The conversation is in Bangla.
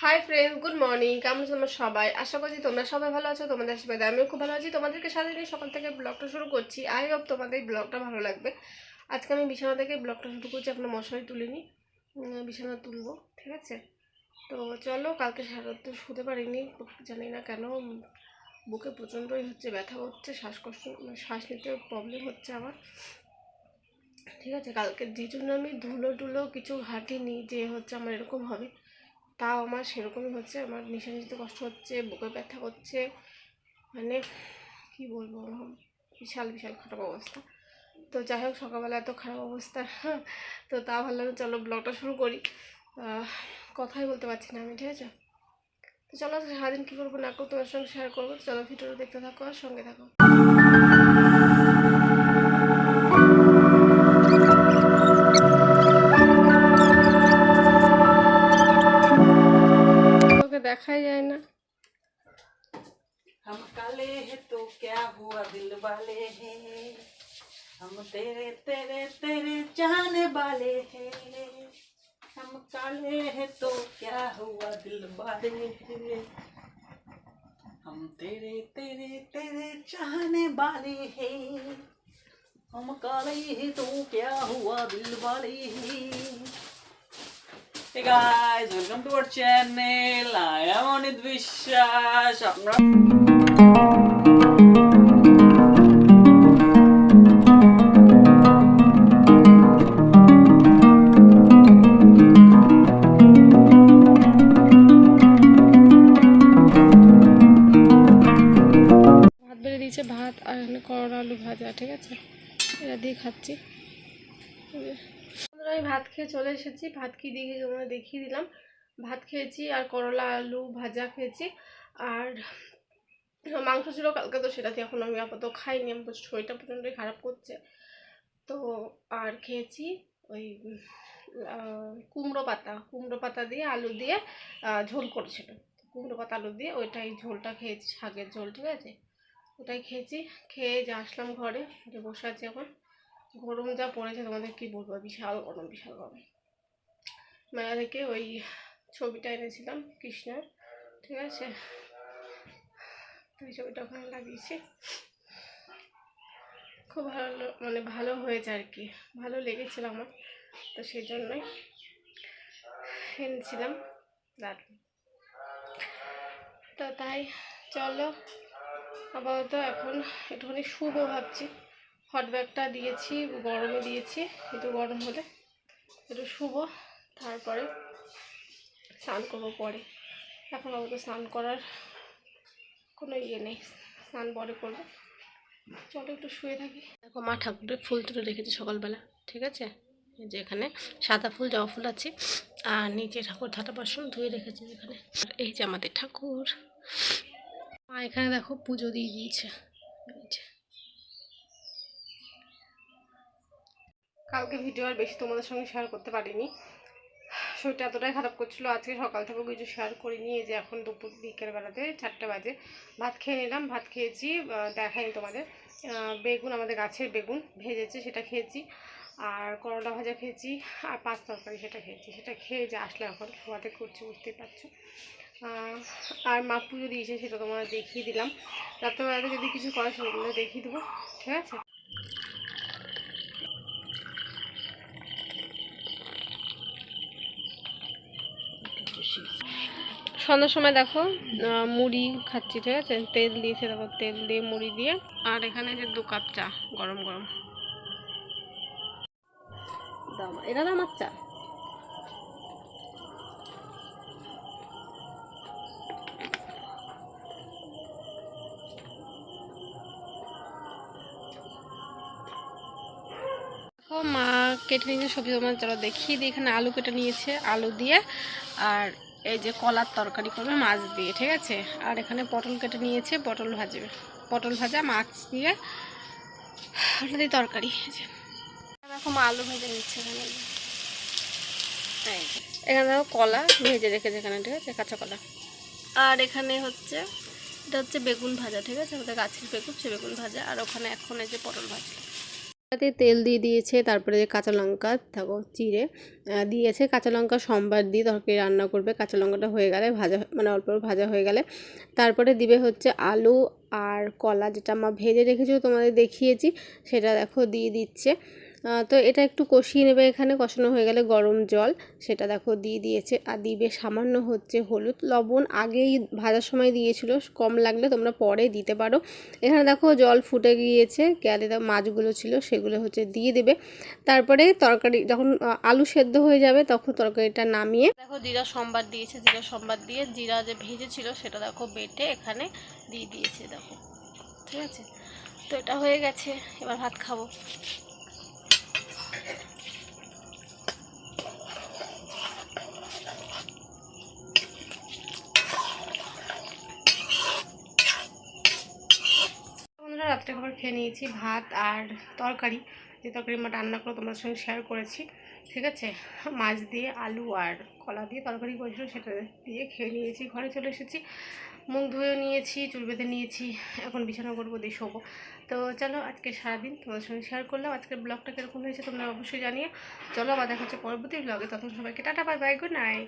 Hi friends, good morning. কেমন আছো তোমরা সবাই? আশা করছি তোমরা সবাই ভালো আছো। তোমাদের আশীর্বাদে আমিও খুব ভালো আছি। তোমাদেরকে সাথে নিয়ে সকাল থেকে ব্লগটা শুরু করছি। আই হোপ তোমাদের ব্লগটা ভালো লাগবে। আজকে আমি বিছানা থেকে ব্লগটা শুরু করছি। আপনার মশারি তুলিনি, বিছানা তুলবো, ঠিক আছে? তো চলো, কালকে সারারাত শুতে পারিনি, জানি না কেন। বুকে প্রচণ্ডই হচ্ছে ব্যথা হচ্ছে, শ্বাসকষ্ট, শ্বাস নিতে প্রবলেম হচ্ছে আমার, ঠিক আছে? কালকে যে জন্য আমি ধুলো টুলো কিছু হাঁটিনি যে হচ্ছে আমার এরকম হবে, তাও আমার সেরকমই হচ্ছে। আমার নিঃশ্বাস নিতে কষ্ট হচ্ছে, বুকে ব্যথা করছে, মানে কি বলবো, বিশাল বিশাল খারাপ অবস্থা। তো যাই হোক, সকালবেলা এত খারাপ অবস্থা, তো তা ভাবলাম চলো ব্লগটা শুরু করি। কথাই বলতে পারছি না আমি, ঠিক আছে? তো চলো, সারাদিন কী করবো না করবো তোমার সঙ্গে শেয়ার করবো। চলো, ভিডিওটা দেখতে থাকো আর সঙ্গে থাকো। তোকে দেখাই যায় না। हम काले हैं तो क्या हुआ दिल वाले हैं, हम तेरे तेरे तेरे चाहने वाले हैं। हम काले हैं तो क्या हुआ दिल वाले हैं, हम तेरे तेरे तेरे चाहने वाले हैं। हम काले हैं तो क्या हुआ दिल वाले हैं। Hey guys, welcome to our channel. I am Anit Vishwas. ভাত বেড়ে দিয়েছে, ভাত আর এখানে করলা আলু ভাজা, ঠিক আছে? এটা দিয়ে খাচ্ছি। আমি ভাত খেয়ে চলে এসেছি। ভাত কি দিয়ে তোমরা দেখিয়ে দিলাম। ভাত খেয়েছি আর করলা আলু ভাজা খেয়েছি, আর মাংস ছিল কালকে, তো সেটাতে এখন আমি আপাতত খাইনি। আমার শরীরটা প্রচণ্ডই খারাপ করছে। তো আর খেয়েছি ওই কুমড়ো পাতা দিয়ে আলু দিয়ে ঝোল করেছিল। কুমড়ো পাতা আলু দিয়ে ওইটাই ঝোলটা খেয়েছি, শাকের ঝোল, ঠিক আছে? ওটাই খেয়েছি। খেয়ে যে আসলাম ঘরে, বসে আছি এখন। গরম যা পড়েছে তোমাদের কি বলবো, বিশাল গরম, বিশাল গরম। মেলা থেকে ওই ছবিটা এনেছিলাম কৃষ্ণের, ঠিক আছে? তো ওই ছবিটা ওখানে লাগিয়েছি। খুব ভালো, মানে ভালো হয়েছে আর কি, ভালো লেগেছিল আমার, তো সেই জন্যই এনেছিলাম। দারুণ। তো তাই চলো, আপাতত এখন একটুখানি শুবো ভাবছি। হট ব্যাগটা দিয়েছি, গরমে দিয়েছি, একটু গরম হলে একটু শুবো, তারপরে স্নান করবো পরে। এখন আমাকে স্নান করার কোনো ইয়ে নেই, স্নান পরে করবো। চলো একটু শুয়ে থাকি। দেখো, মা ঠাকুরের ফুল তুলে রেখেছে সকালবেলা, ঠিক আছে? যে এখানে সাদা ফুল, জবা ফুল আছে, আর নিচে ঠাকুর থালা বাসন ধুয়ে রেখেছে এখানে। এই যে আমাদের ঠাকুর। মা এখানে দেখো পুজো দিয়ে দিয়েছে। কালকে ভিডিও আর বেশি তোমাদের সঙ্গে শেয়ার করতে পারিনি, শরীরটা এতটাই খারাপ করছিল। আজকে সকাল থেকে কিছু শেয়ার করিনি। এই যে এখন দুপুর বিকেলবেলাতে 4টা বাজে ভাত খেয়ে নিলাম। ভাত খেয়েছি, দেখাইনি তোমাদের। বেগুন, আমাদের গাছের বেগুন ভেজেছে, সেটা খেয়েছি। আর করলা ভাজা খেয়েছি, আর পাঁচ তরকারি সেটা খেয়েছি। সেটা খেয়ে যে আসলে এখন শোয়াতে করছি, বুঝতেই পারছো। আর মা পুজো দিয়েছে, সেটা তোমাদের দেখিয়ে দিলাম। রাত্রেবেলাতে যদি কিছু করে সেগুলো দেখিয়ে দেবো, ঠিক আছে? সন্ধ্যার সময় দেখো মুড়ি খাচ্ছি, ঠিক আছে? তেল দিয়েছে, দেখো তেল দিয়ে মুড়ি দিয়ে। আর এখানে যে 2 কাপ চা, গরম গরম। এটা তো আমার চা। মা কেটে নিয়েছে সবজি, তোমার চলো দেখিয়ে দিই। এখানে আলু কেটে নিয়েছে, আলু দিয়ে। আর এই যে কলার তরকারি করবে মাছ দিয়ে, ঠিক আছে? আর এখানে পটল কেটে নিয়েছে, পটল ভাজবে, পটল ভাজা মাছ দিয়ে, ওটা দিয়ে তরকারি। দেখো মা আলু ভেজে নিচ্ছে এখানে। এখানে দেখো কলা ভেজে রেখেছে এখানে, ঠিক আছে? কাঁচা কলা। আর এখানে হচ্ছে, এটা হচ্ছে বেগুন ভাজা, ঠিক আছে? আমাদের গাছের বেগুন, সে বেগুন ভাজা। আর ওখানে এখন এই যে পটল ভাজা। তাতে তেল দিয়ে দিয়েছে, তারপরে কাঁচা লঙ্কা থাকো চিড়ে দিয়েছে। কাঁচা লঙ্কা সোমবার দিয়ে তরকারি রান্না করবে। কাঁচা লঙ্কাটা হয়ে গেলে ভাজা, মানে অল্প ভাজা হয়ে গেলে তারপরে দিবে হচ্ছে আলু আর কলা, যেটা মা ভেজে রেখেছিল তোমাদের দেখিয়েছি, সেটা দেখো দিয়ে দিচ্ছে। তো এটা একটু কষিয়ে নেবে। এখানে কষানো হয়ে গেলে গরম জল সেটা দেখো দিয়ে দিয়েছে। আর দিবে সামান্য হচ্ছে হলুদ, লবণ আগেই ভাজার সময় দিয়েছিল, কম লাগলে তোমরা পরে দিতে পারো। এখানে দেখো জল ফুটে গিয়েছে, গেলে মাছগুলো ছিল সেগুলো হচ্ছে দিয়ে দেবে। তারপরে তরকারি যখন আলু সেদ্ধ হয়ে যাবে তখন তরকারিটা নামিয়ে দেখো জিরা সম্বার দিয়েছে। জিরা সম্বার দিয়ে জিরা যে ভেজেছিল সেটা দেখো বেটে এখানে দিয়ে দিয়েছে দেখো, ঠিক আছে। তো এটা হয়ে গেছে, এবার ভাত খাবো। বন্ধুরা রাত্রে খাবার খেয়ে নিয়েছি, ভাত আর তরকারি। যে তরকারি মা রান্না করে তোমাদের সঙ্গে শেয়ার করেছি, ঠিক আছে। মাছ দিয়ে আলু আর কলা দিয়ে তরকারি করেছিল, সেটা দিয়ে খেয়ে নিয়েছি। ঘরে চলে এসেছি, মুখ ধুয়ে নিয়েছি, চুল বেঁধে নিয়েছি, এখন বিছানা করবো, দিয়ে শোবো। তো চলো আজকে সারাদিন তোমাদের সঙ্গে শেয়ার করলাম। আজকের ব্লগটা কীরকম হয়েছে তোমরা অবশ্যই জানিয়ে। চলো আবার দেখা হচ্ছে পরবর্তী ব্লগে, তখন সবাইকে tata, bye bye, good night.